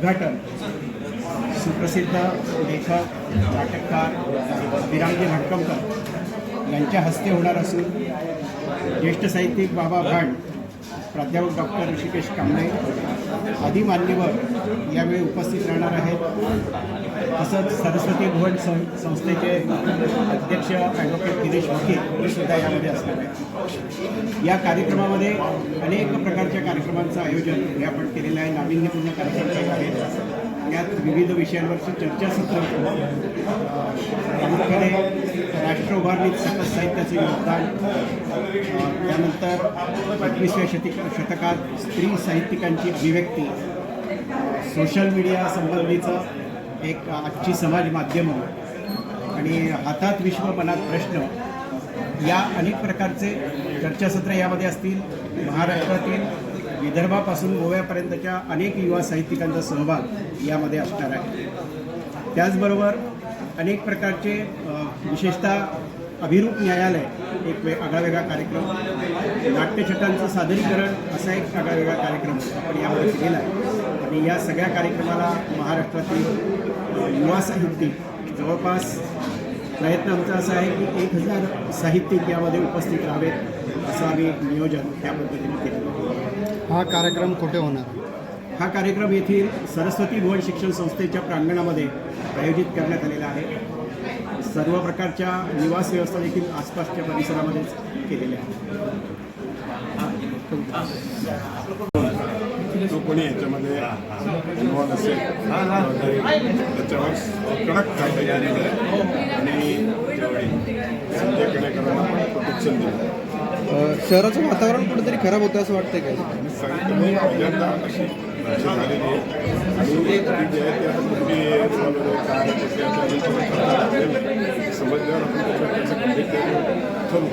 उद्घाटन सुप्रसिद्ध लेखक नाटककार विरांगी भटकमकर यांच्या हस्ते होणार असून ज्येष्ठ साहित्यिक बाबा भांड, प्राध्यापक डॉक्टर ऋषिकेश कांबळे आदी मान्यवर यावेळी उपस्थित राहणार आहेत। तसंच सरस्वती भुवन संस्थेचे अध्यक्ष ॲडव्होकेट गिरीश वकील हे सुद्धा यामध्ये असणार आहे। या कार्यक्रमामध्ये अनेक प्रकारच्या कार्यक्रमांचं आयोजन हे आपण केलेलं आहे। नाविन्यपूर्ण कार्यक्रम काही आहेत, यात विविध विषयांवरची चर्चासत्र, प्रामुख्याने राष्ट्र उभारणीत सकस साहित्याचे योगदान, त्यानंतर 21व्या शतकात स्त्री साहित्यिकांची अभिव्यक्ती, सोशल मीडिया संबंधीचं एक आजची समाज माध्यमं आणि हातात विश्व मनात प्रश्न, या अनेक प्रकारचे चर्चासत्र यामध्ये असतील। महाराष्ट्रातील विदर्भापासून गोव्यापर्यंतच्या अनेक युवा साहित्यिकांचा सहभाग यामध्ये असणार आहे। त्याचबरोबर अनेक प्रकारचे विशेषतः अभिरूप न्यायालय एक आगळावेगळा कार्यक्रम, नाट्यछटांचं सादरीकरण असा एक आगळावेगळा कार्यक्रम आपण यामध्ये केलेला आहे। आणि या सगळ्या कार्यक्रमाला महाराष्ट्रातील युवा साहित्यिक जवळपास प्रयत्न आमचा असा आहे की 1000 साहित्यिक यामध्ये उपस्थित राहावेत असं आम्ही नियोजन त्या पद्धतीने केलं। हा कार्यक्रम कुठे होणार? हा कार्यक्रम येथील सरस्वती भुवन शिक्षण संस्थेच्या प्रांगणामध्ये आयोजित करण्यात आलेला आहे। सर्व प्रकारच्या निवास व्यवस्था देखील आसपासच्या परिसरामध्येच केलेल्या आहेत। जो कोणी याच्यामध्ये इन्व्हॉल्व असेल त्याच्यावर कडक कारवाई झालेली आहे आणि संजय केणेकरांना प्रोटेक्शन दिलं। शहराचं वातावरण कुठेतरी खराब होतं असं वाटतंय का? सांगितलं पहिल्यांदा अशी झालेली आहे आणि ती जी आहे ती आता कुठली समजल्यावर आपण त्याचं कंप्लीट ठरवू।